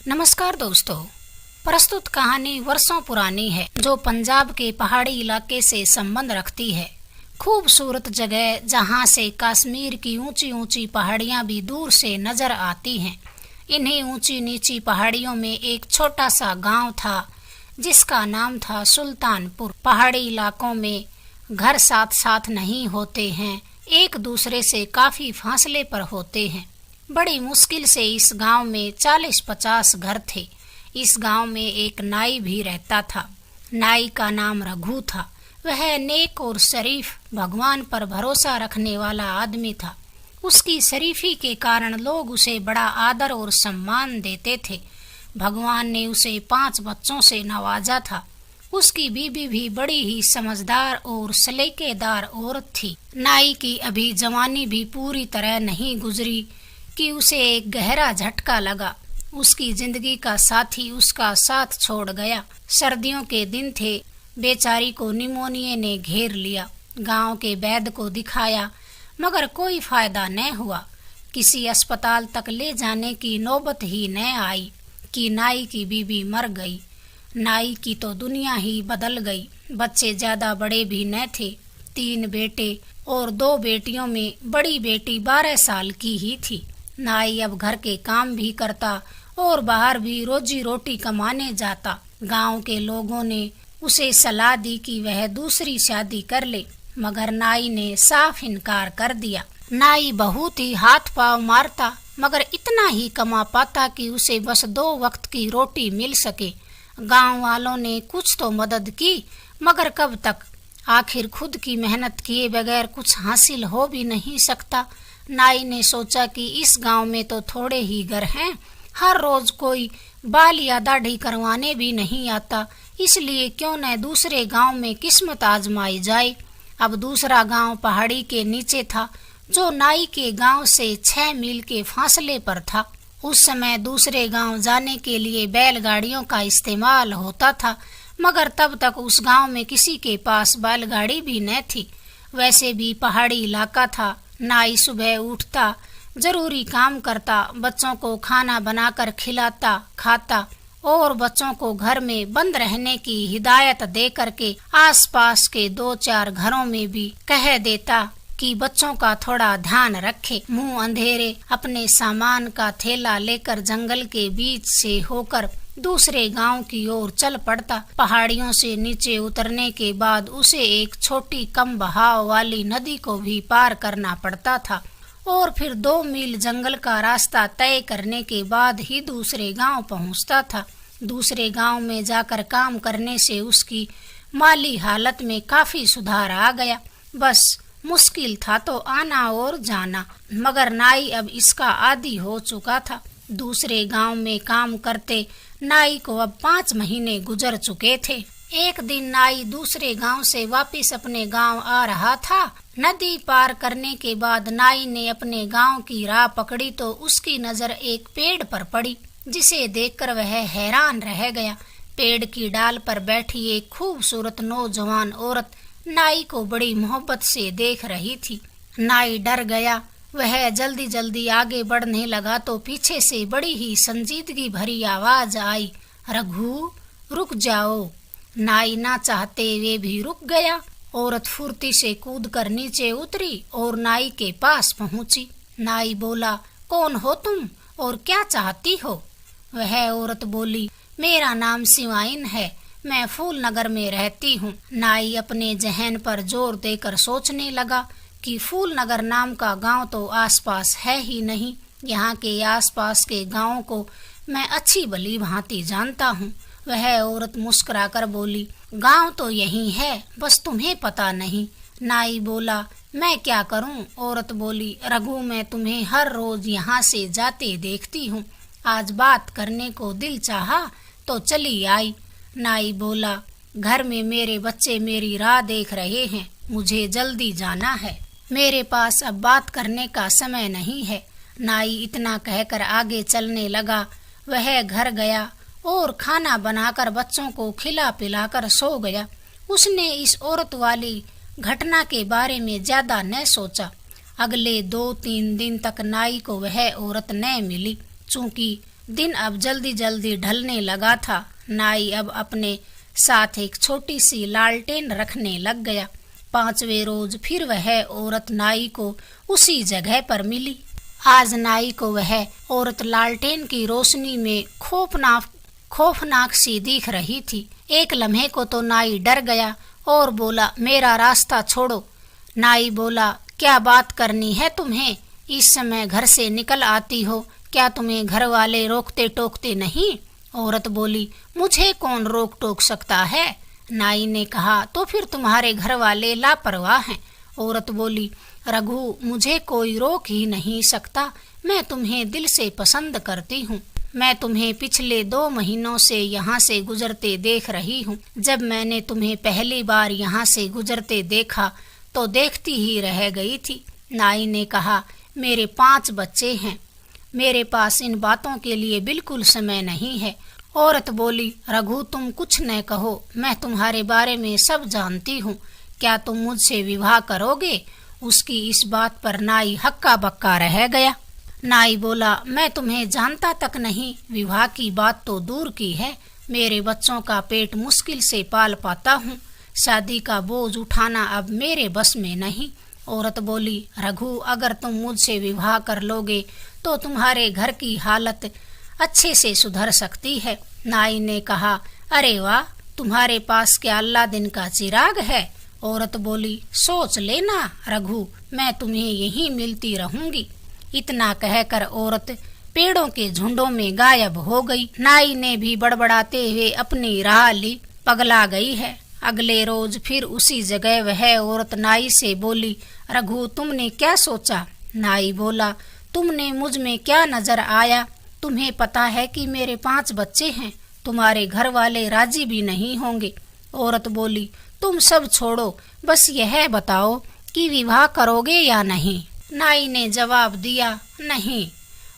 नमस्कार दोस्तों, प्रस्तुत कहानी वर्षों पुरानी है जो पंजाब के पहाड़ी इलाके से संबंध रखती है। खूबसूरत जगह जहां से कश्मीर की ऊंची ऊंची पहाड़ियां भी दूर से नजर आती हैं। इन्हीं ऊंची नीची पहाड़ियों में एक छोटा सा गांव था जिसका नाम था सुल्तानपुर। पहाड़ी इलाकों में घर साथ साथ नहीं होते हैं, एक दूसरे से काफी फासले पर होते हैं। बड़ी मुश्किल से इस गांव में 40-50 घर थे। इस गांव में एक नाई भी रहता था। नाई का नाम रघु था। वह नेक और शरीफ, भगवान पर भरोसा रखने वाला आदमी था। उसकी शरीफी के कारण लोग उसे बड़ा आदर और सम्मान देते थे। भगवान ने उसे 5 बच्चों से नवाजा था। उसकी बीबी भी बड़ी ही समझदार और सलीकेदार औरत थी। नाई की अभी जवानी भी पूरी तरह नहीं गुजरी कि उसे एक गहरा झटका लगा। उसकी जिंदगी का साथी उसका साथ छोड़ गया। सर्दियों के दिन थे। बेचारी को निमोनिया ने घेर लिया। गांव के वैद्य को दिखाया मगर कोई फायदा न हुआ। किसी अस्पताल तक ले जाने की नौबत ही न आई कि नाई की बीबी मर गई। नाई की तो दुनिया ही बदल गई। बच्चे ज्यादा बड़े भी न थे। 3 बेटे और 2 बेटियों में बड़ी बेटी 12 साल की ही थी। नाई अब घर के काम भी करता और बाहर भी रोजी रोटी कमाने जाता। गांव के लोगों ने उसे सलाह दी कि वह दूसरी शादी कर ले, मगर नाई ने साफ इनकार कर दिया। नाई बहुत ही हाथ पांव मारता मगर इतना ही कमा पाता कि उसे बस 2 वक्त की रोटी मिल सके। गांव वालों ने कुछ तो मदद की मगर कब तक? आखिर खुद की मेहनत किए बगैर कुछ हासिल हो भी नहीं सकता। नाई ने सोचा कि इस गांव में तो थोड़े ही घर हैं, हर रोज कोई बाल या दाढ़ी करवाने भी नहीं आता, इसलिए क्यों न दूसरे गांव में किस्मत आजमाई जाए। अब दूसरा गांव पहाड़ी के नीचे था जो नाई के गांव से 6 मील के फासले पर था। उस समय दूसरे गांव जाने के लिए बैलगाड़ियों का इस्तेमाल होता था, मगर तब तक उस गांव में किसी के पास बैलगाड़ी भी न थी। वैसे भी पहाड़ी इलाका था। नाई सुबह उठता, जरूरी काम करता, बच्चों को खाना बनाकर खिलाता खाता और बच्चों को घर में बंद रहने की हिदायत दे करके आसपास के 2-4 घरों में भी कह देता कि बच्चों का थोड़ा ध्यान रखे। मुंह अंधेरे अपने सामान का थैला लेकर जंगल के बीच से होकर दूसरे गांव की ओर चल पड़ता। पहाड़ियों से नीचे उतरने के बाद उसे एक छोटी कम बहाव वाली नदी को भी पार करना पड़ता था और फिर 2 मील जंगल का रास्ता तय करने के बाद ही दूसरे गांव पहुंचता था। दूसरे गांव में जाकर काम करने से उसकी माली हालत में काफी सुधार आ गया। बस मुश्किल था तो आना और जाना, मगर नाई अब इसका आदी हो चुका था। दूसरे गांव में काम करते नाई को अब 5 महीने गुजर चुके थे। एक दिन नाई दूसरे गांव से वापस अपने गांव आ रहा था। नदी पार करने के बाद नाई ने अपने गांव की राह पकड़ी तो उसकी नजर एक पेड़ पर पड़ी, जिसे देखकर वह हैरान रह गया। पेड़ की डाल पर बैठी एक खूबसूरत नौजवान औरत नाई को बड़ी मोहब्बत से देख रही थी। नाई डर गया। वह जल्दी जल्दी आगे बढ़ने लगा तो पीछे से बड़ी ही संजीदगी भरी आवाज आई, रघु रुक जाओ। नाई ना चाहते वे भी रुक गया। औरत फुर्ती से कूदकर नीचे उतरी और नाई के पास पहुंची। नाई बोला, कौन हो तुम और क्या चाहती हो? वह औरत बोली, मेरा नाम शिवाइन है, मैं फूल नगर में रहती हूँ। नाई अपने जहन पर जोर देकर सोचने लगा कि फूल नगर नाम का गांव तो आसपास है ही नहीं। यहाँ के आसपास के गांवों को मैं अच्छी भली भांति जानता हूँ। वह औरत मुस्कुराकर बोली, गांव तो यही है, बस तुम्हें पता नहीं। नाई बोला, मैं क्या करूँ? औरत बोली, रघु मैं तुम्हें हर रोज यहाँ से जाते देखती हूँ, आज बात करने को दिल चाहा तो चली आई। नाई बोला, घर में मेरे बच्चे मेरी राह देख रहे हैं, मुझे जल्दी जाना है, मेरे पास अब बात करने का समय नहीं है। नाई इतना कहकर आगे चलने लगा। वह घर गया और खाना बनाकर बच्चों को खिला पिलाकर सो गया। उसने इस औरत वाली घटना के बारे में ज्यादा न सोचा। अगले 2-3 दिन तक नाई को वह औरत न मिली। चूंकि दिन अब जल्दी जल्दी ढलने लगा था। नाई अब अपने साथ एक छोटी सी लालटेन रखने लग गया। 5वें रोज फिर वह औरत नाई को उसी जगह पर मिली। आज नाई को वह औरत लालटेन की रोशनी में खौफनाक सी दिख रही थी। एक लम्हे को तो नाई डर गया और बोला, मेरा रास्ता छोड़ो। नाई बोला, क्या बात करनी है तुम्हें? इस समय घर से निकल आती हो, क्या तुम्हें घर वाले रोकते टोकते नहीं? औरत बोली, मुझे कौन रोक टोक सकता है? नाई ने कहा, तो फिर तुम्हारे घर वाले लापरवाह हैं। औरत बोली, रघु, मुझे कोई रोक ही नहीं सकता। मैं तुम्हें दिल से पसंद करती हूँ। मैं तुम्हें पिछले 2 महीनों से यहाँ से गुजरते देख रही हूँ। जब मैंने तुम्हें पहली बार यहाँ से गुजरते देखा तो देखती ही रह गई थी। नाई ने कहा, मेरे 5 बच्चे हैं, मेरे पास इन बातों के लिए बिल्कुल समय नहीं है। औरत बोली, रघु, तुम कुछ न कहो, मैं तुम्हारे बारे में सब जानती हूँ। क्या तुम मुझसे विवाह करोगे? उसकी इस बात पर नाई हक्का बक्का रह गया। नाई बोला, मैं तुम्हें जानता तक नहीं, विवाह की बात तो दूर की है। मेरे बच्चों का पेट मुश्किल से पाल पाता हूँ। शादी का बोझ उठाना अब मेरे बस में नहीं। औरत बोली, रघु, अगर तुम मुझसे विवाह कर लोगे तो तुम्हारे घर की हालत अच्छे से सुधर सकती है। नाई ने कहा, अरे वाह, तुम्हारे पास क्या अल्लादीन का चिराग है? औरत बोली, सोच लेना रघु, मैं तुम्हें यहीं मिलती रहूंगी। इतना कहकर औरत पेड़ों के झुंडों में गायब हो गई। नाई ने भी बड़बड़ाते हुए अपनी राह ली। पगला गई है। अगले रोज फिर उसी जगह वह औरत नाई से बोली, रघु, तुमने क्या सोचा? नाई बोला, तुमने मुझ में क्या नजर आया? तुम्हें पता है कि मेरे 5 बच्चे हैं, तुम्हारे घर वाले राजी भी नहीं होंगे। औरत बोली, तुम सब छोड़ो, बस यह बताओ कि विवाह करोगे या नहीं? नाई ने जवाब दिया, नहीं।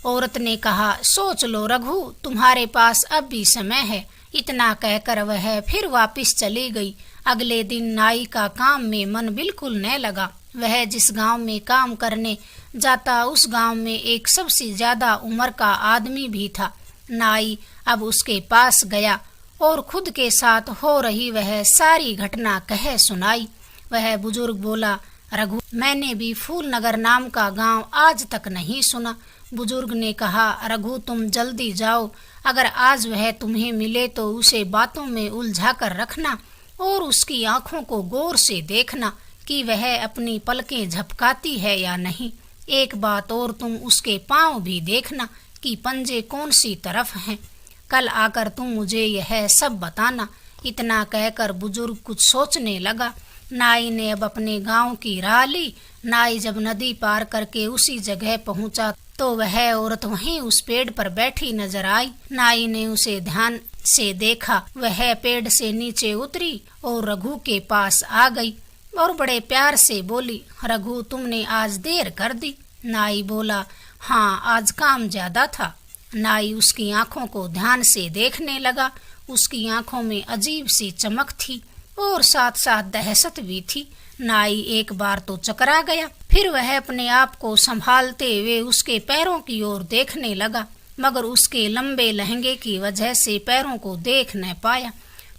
औरत ने कहा, सोच लो रघु, तुम्हारे पास अब भी समय है। इतना कहकर वह फिर वापस चली गई। अगले दिन नाई का काम में मन बिल्कुल न लगा। वह जिस गांव में काम करने जाता उस गांव में एक सबसे ज्यादा उम्र का आदमी भी था। नाई अब उसके पास गया और खुद के साथ हो रही वह सारी घटना कह सुनाई। वह बुजुर्ग बोला, रघु, मैंने भी फूलनगर नाम का गांव आज तक नहीं सुना। बुजुर्ग ने कहा, रघु, तुम जल्दी जाओ, अगर आज वह तुम्हें मिले तो उसे बातों में उलझा कर रखना और उसकी आंखों को गौर से देखना कि वह अपनी पलकें झपकाती है या नहीं। एक बात और, तुम उसके पांव भी देखना कि पंजे कौन सी तरफ हैं। कल आकर तुम मुझे यह सब बताना। इतना कहकर बुजुर्ग कुछ सोचने लगा। नाई ने अब अपने गांव की राह ली। नाई जब नदी पार करके उसी जगह पहुंचा तो वह औरत वहीं उस पेड़ पर बैठी नजर आई। नाई ने उसे ध्यान से देखा। वह पेड़ से नीचे उतरी और रघु के पास आ गई और बड़े प्यार से बोली, रघु, तुमने आज देर कर दी। नाई बोला, हाँ, आज काम ज्यादा था। नाई उसकी आंखों को ध्यान से देखने लगा। उसकी आंखों में अजीब सी चमक थी और साथ साथ दहशत भी थी। नाई एक बार तो चकरा गया। फिर वह अपने आप को संभालते हुए उसके पैरों की ओर देखने लगा, मगर उसके लंबे लहंगे की वजह से पैरों को देख न पाया।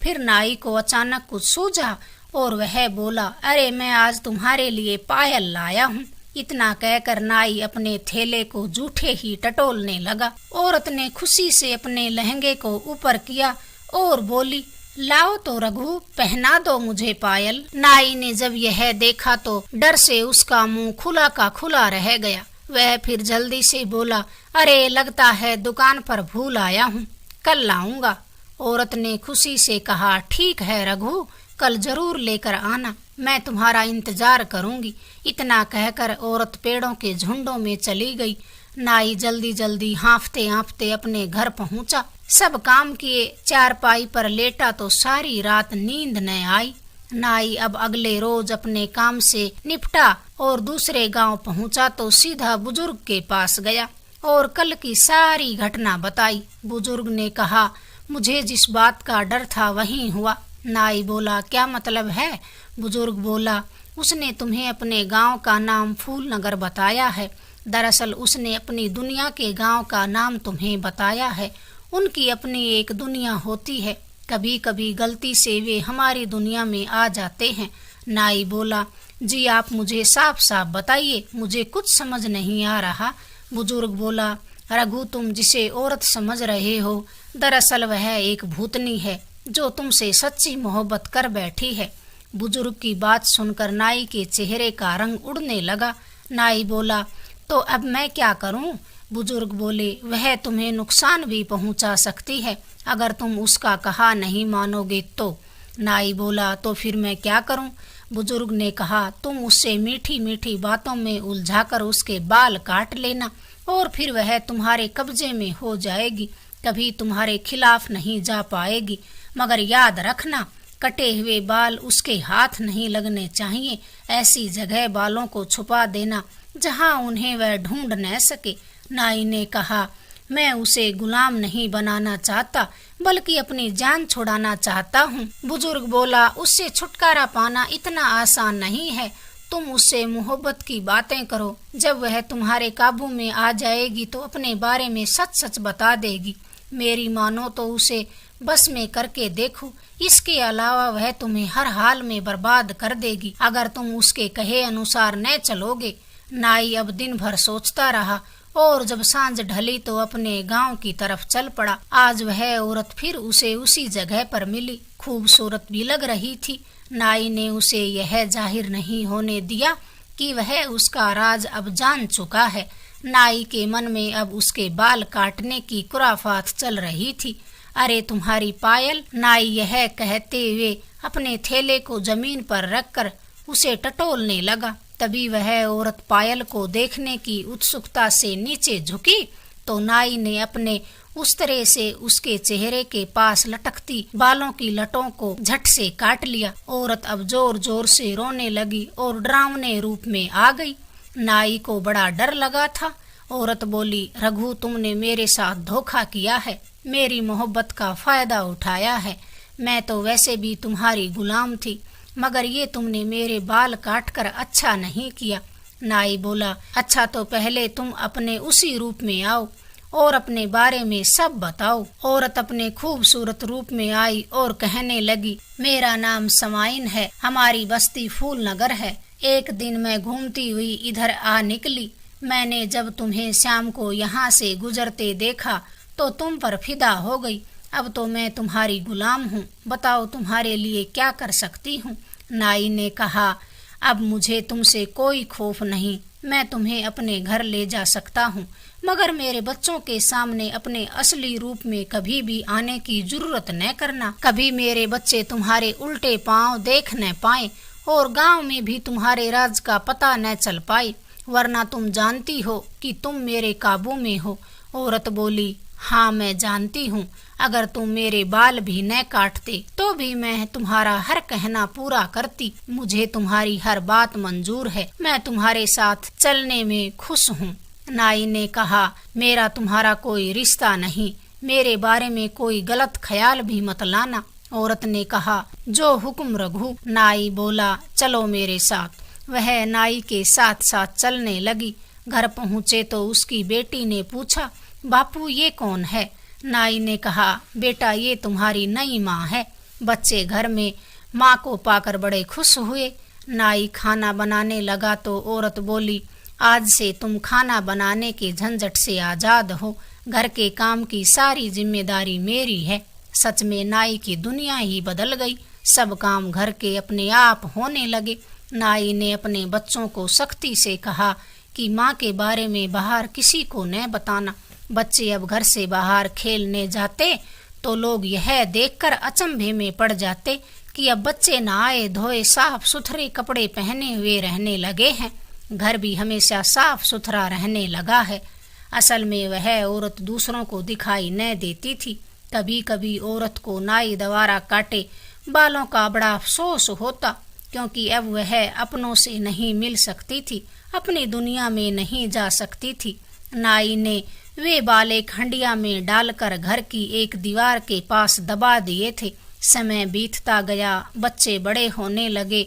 फिर नाई को अचानक कुछ सूझा और वह बोला, अरे, मैं आज तुम्हारे लिए पायल लाया हूँ। इतना कहकर नाई अपने थैले को जूठे ही टटोलने लगा। औरत ने खुशी से अपने लहंगे को ऊपर किया और बोली, लाओ तो रघु, पहना दो मुझे पायल। नाई ने जब यह देखा तो डर से उसका मुंह खुला का खुला रह गया। वह फिर जल्दी से बोला, अरे, लगता है दुकान पर भूल आया हूँ, कल लाऊंगा। औरत ने खुशी से कहा, ठीक है रघु, कल जरूर लेकर आना, मैं तुम्हारा इंतजार करूंगी। इतना कहकर औरत पेड़ों के झुंडों में चली गई। नाई जल्दी जल्दी हाँफते हाँफते अपने घर पहुंचा। सब काम किए, चारपाई पर लेटा तो सारी रात नींद न आई। नाई अब अगले रोज अपने काम से निपटा और दूसरे गांव पहुंचा तो सीधा बुजुर्ग के पास गया और कल की सारी घटना बताई। बुजुर्ग ने कहा, मुझे जिस बात का डर था वही हुआ। नाई बोला, क्या मतलब है? बुजुर्ग बोला, उसने तुम्हें अपने गांव का नाम फूलनगर बताया है। दरअसल उसने अपनी दुनिया के गांव का नाम तुम्हें बताया है। उनकी अपनी एक दुनिया होती है, कभी कभी गलती से वे हमारी दुनिया में आ जाते हैं। नाई बोला, जी आप मुझे साफ साफ बताइए, मुझे कुछ समझ नहीं आ रहा। बुजुर्ग बोला, रघु तुम जिसे औरत समझ रहे हो, दरअसल वह एक भूतनी है जो तुमसे सच्ची मोहब्बत कर बैठी है। बुजुर्ग की बात सुनकर नाई के चेहरे का रंग उड़ने लगा। नाई बोला, तो अब मैं क्या करूं? बुजुर्ग बोले, वह तुम्हें नुकसान भी पहुंचा सकती है अगर तुम उसका कहा नहीं मानोगे तो। नाई बोला, तो फिर मैं क्या करूं? बुजुर्ग ने कहा, तुम उससे मीठी मीठी बातों में उलझाकर उसके बाल काट लेना और फिर वह तुम्हारे कब्जे में हो जाएगी, कभी तुम्हारे खिलाफ नहीं जा पाएगी। मगर याद रखना, कटे हुए बाल उसके हाथ नहीं लगने चाहिए। ऐसी जगह बालों को छुपा देना जहां उन्हें वह ढूंढ न सके। नाई ने कहा, मैं उसे गुलाम नहीं बनाना चाहता बल्कि अपनी जान छुड़ाना चाहता हूँ। बुजुर्ग बोला, उससे छुटकारा पाना इतना आसान नहीं है। तुम उससे मोहब्बत की बातें करो, जब वह तुम्हारे काबू में आ जाएगी तो अपने बारे में सच सच बता देगी। मेरी मानो तो उसे बस में करके देखो, इसके अलावा वह तुम्हें हर हाल में बर्बाद कर देगी अगर तुम उसके कहे अनुसार न चलोगे। नाई अब दिन भर सोचता रहा और जब सांझ ढली तो अपने गांव की तरफ चल पड़ा। आज वह औरत फिर उसे उसी जगह पर मिली, खूबसूरत भी लग रही थी। नाई ने उसे यह जाहिर नहीं होने दिया कि वह उसका राज अब जान चुका है। नाई के मन में अब उसके बाल काटने की खुराफात चल रही थी। अरे तुम्हारी पायल, नाई यह कहते हुए अपने थैले को जमीन पर रखकर उसे टटोलने लगा। तभी वह औरत पायल को देखने की उत्सुकता से नीचे झुकी तो नाई ने अपने उस तरह से उसके चेहरे के पास लटकती बालों की लटों को झट से काट लिया। औरत अब जोर जोर से रोने लगी और डरावने रूप में आ गई। नाई को बड़ा डर लगा था। औरत बोली, रघु तुमने मेरे साथ धोखा किया है, मेरी मोहब्बत का फायदा उठाया है। मैं तो वैसे भी तुम्हारी गुलाम थी, मगर ये तुमने मेरे बाल काट कर अच्छा नहीं किया। नाई बोला, अच्छा तो पहले तुम अपने उसी रूप में आओ और अपने बारे में सब बताओ। औरत अपने खूबसूरत रूप में आई और कहने लगी, मेरा नाम समाइन है, हमारी बस्ती फूल नगर है। एक दिन मैं घूमती हुई इधर आ निकली। मैंने जब तुम्हें शाम को यहाँ से गुजरते देखा तो तुम पर फिदा हो गई। अब तो मैं तुम्हारी गुलाम हूँ, बताओ तुम्हारे लिए क्या कर सकती हूँ। नाई ने कहा, अब मुझे तुमसे कोई खौफ नहीं, मैं तुम्हें अपने घर ले जा सकता हूँ, मगर मेरे बच्चों के सामने अपने असली रूप में कभी भी आने की जरूरत न करना। कभी मेरे बच्चे तुम्हारे उल्टे पांव देख न पाए और गांव में भी तुम्हारे राज का पता न चल पाए, वरना तुम जानती हो कि तुम मेरे काबू में हो। औरत बोली, हाँ मैं जानती हूँ, अगर तुम मेरे बाल भी न काटते तो भी मैं तुम्हारा हर कहना पूरा करती। मुझे तुम्हारी हर बात मंजूर है, मैं तुम्हारे साथ चलने में खुश हूँ। नाई ने कहा, मेरा तुम्हारा कोई रिश्ता नहीं, मेरे बारे में कोई गलत ख्याल भी मत लाना। औरत ने कहा, जो हुक्म रघु। नाई बोला, चलो मेरे साथ। वह नाई के साथ साथ चलने लगी। घर पहुँचे तो उसकी बेटी ने पूछा, बापू ये कौन है? नाई ने कहा, बेटा ये तुम्हारी नई माँ है। बच्चे घर में माँ को पाकर बड़े खुश हुए। नाई खाना बनाने लगा तो औरत बोली, आज से तुम खाना बनाने के झंझट से आजाद हो, घर के काम की सारी जिम्मेदारी मेरी है। सच में नाई की दुनिया ही बदल गई, सब काम घर के अपने आप होने लगे। नाई ने अपने बच्चों को सख्ती से कहा कि माँ के बारे में बाहर किसी को न बताना। बच्चे अब घर से बाहर खेलने जाते तो लोग यह देखकर अचंभे में पड़ जाते कि अब बच्चे नहाए धोए साफ सुथरे कपड़े पहने हुए रहने लगे हैं, घर भी हमेशा साफ सुथरा रहने लगा है। असल में वह औरत दूसरों को दिखाई न देती थी। कभी कभी औरत को नाई द्वारा काटे बालों का बड़ा अफसोस होता, क्योंकि अब वह अपनों से नहीं मिल सकती थी, अपनी दुनिया में नहीं जा सकती थी। नाई ने वे बाल एक हंडिया में डालकर घर की एक दीवार के पास दबा दिए थे। समय बीतता गया, बच्चे बड़े होने लगे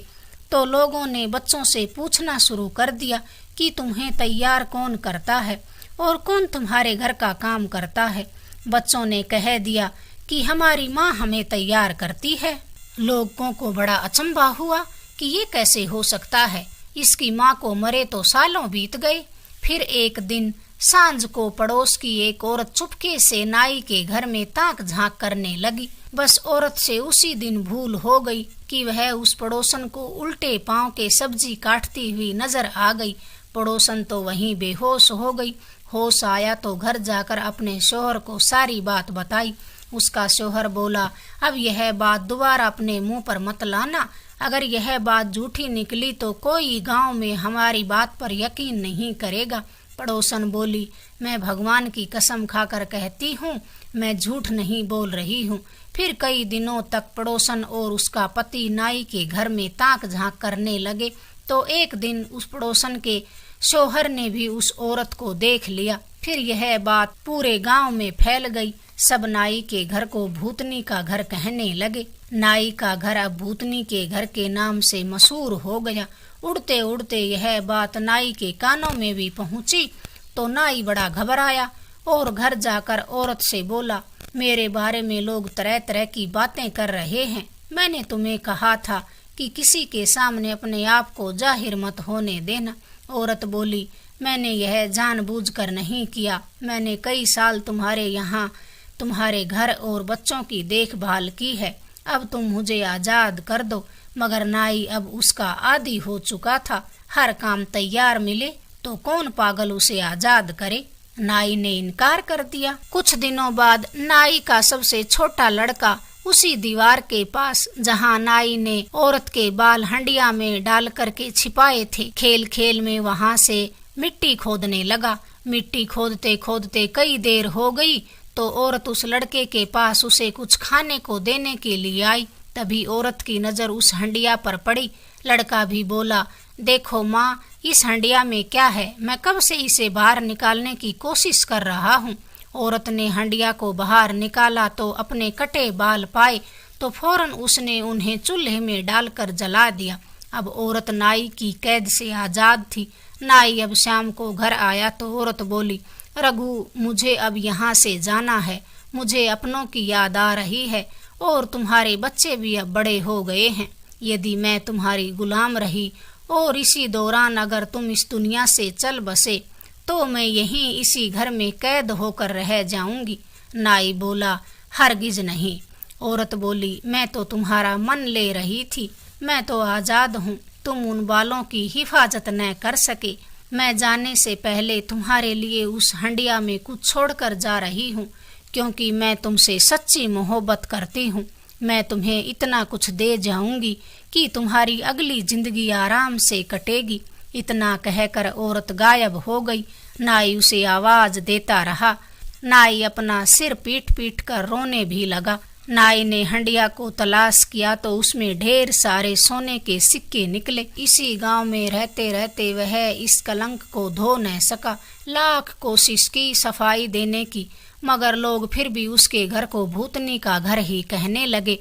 तो लोगों ने बच्चों से पूछना शुरू कर दिया कि तुम्हें तैयार कौन करता है और कौन तुम्हारे घर का काम करता है। बच्चों ने कह दिया कि हमारी माँ हमें तैयार करती है। लोगों को बड़ा अचंभा हुआ कि ये कैसे हो सकता है, इसकी माँ को मरे तो सालों बीत गए। फिर एक दिन सांझ को पड़ोस की एक औरत चुपके से नाई के घर में ताक झांक करने लगी। बस औरत से उसी दिन भूल हो गई कि वह उस पड़ोसन को उल्टे पांव के सब्जी काटती हुई नजर आ गई। पड़ोसन तो वहीं बेहोश हो गई। होश आया तो घर जाकर अपने शौहर को सारी बात बताई। उसका शौहर बोला, अब यह बात दोबारा अपने मुंह पर मत लाना। अगर यह बात झूठी निकली तो कोई गांव में हमारी बात पर यकीन नहीं करेगा। पड़ोसन बोली, मैं भगवान की कसम खाकर कहती हूँ, मैं झूठ नहीं बोल रही हूँ। फिर कई दिनों तक पड़ोसन और उसका पति नाई के घर में ताक झांक करने लगे तो एक दिन उस पड़ोसन के शौहर ने भी उस औरत को देख लिया। फिर यह बात पूरे गांव में फैल गई। सब नाई के घर को भूतनी का घर कहने लगे। नाई का घर अब भूतनी के घर के नाम से मशहूर हो गया। उड़ते उड़ते यह बात नाई के कानों में भी पहुंची तो नाई बड़ा घबराया और घर जाकर औरत से बोला, मेरे बारे में लोग तरह तरह की बातें कर रहे हैं। मैंने तुम्हें कहा था कि किसी के सामने अपने आप को जाहिर मत होने देना। औरत बोली, मैंने यह जानबूझकर नहीं किया। मैंने कई साल तुम्हारे यहाँ तुम्हारे घर और बच्चों की देखभाल की है। अब तुम मुझे आजाद कर दो। मगर नाई अब उसका आदी हो चुका था। हर काम तैयार मिले तो कौन पागल उसे आजाद करे। नाई ने इनकार कर दिया। कुछ दिनों बाद नाई का सबसे छोटा लड़का उसी दीवार के पास जहाँ नाई ने औरत के बाल हंडिया में डाल करके छिपाए थे, खेल खेल में वहाँ से मिट्टी खोदने लगा। मिट्टी खोदते खोदते कई देर हो गई तो औरत उस लड़के के पास उसे कुछ खाने को देने के लिए आई। तभी औरत की नजर उस हंडिया पर पड़ी। लड़का भी बोला, देखो माँ, इस हंडिया में क्या है, मैं कब से इसे बाहर निकालने की कोशिश कर रहा हूँ। औरत ने हंडिया को बाहर निकाला तो अपने कटे बाल पाए तो फौरन उसने उन्हें चूल्हे में डालकर जला दिया। अब औरत नाई की कैद से आजाद थी। नाई अब शाम को घर आया तो औरत बोली, रघु, मुझे अब यहाँ से जाना है। मुझे अपनों की याद आ रही है और तुम्हारे बच्चे भी अब बड़े हो गए हैं। यदि मैं तुम्हारी गुलाम रही और इसी दौरान अगर तुम इस दुनिया से चल बसे तो मैं यहीं इसी घर में कैद होकर रह जाऊंगी। नाई बोला, हरगिज नहीं। औरत बोली, मैं तो तुम्हारा मन ले रही थी। मैं तो आजाद हूँ। तुम उन बालों की हिफाजत न कर सके। मैं जाने से पहले तुम्हारे लिए उस हंडिया में कुछ छोड़कर जा रही हूँ, क्योंकि मैं तुमसे सच्ची मोहब्बत करती हूँ। मैं तुम्हें इतना कुछ दे जाऊंगी कि तुम्हारी अगली जिंदगी आराम से कटेगी। इतना कहकर औरत गायब हो गई। नाई उसे आवाज देता रहा। नाई अपना सिर पीट पीट कर रोने भी लगा। नाई ने हंडिया को तलाश किया तो उसमें ढेर सारे सोने के सिक्के निकले। इसी गांव में रहते रहते वह इस कलंक को धो न सका। लाख कोशिश की सफाई देने की, मगर लोग फिर भी उसके घर को भूतनी का घर ही कहने लगे।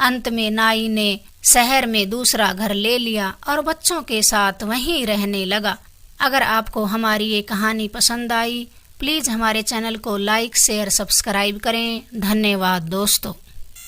अंत में नाई ने शहर में दूसरा घर ले लिया और बच्चों के साथ वहीं रहने लगा। अगर आपको हमारी ये कहानी पसंद आई, प्लीज हमारे चैनल को लाइक, शेयर, सब्सक्राइब करें। धन्यवाद दोस्तों।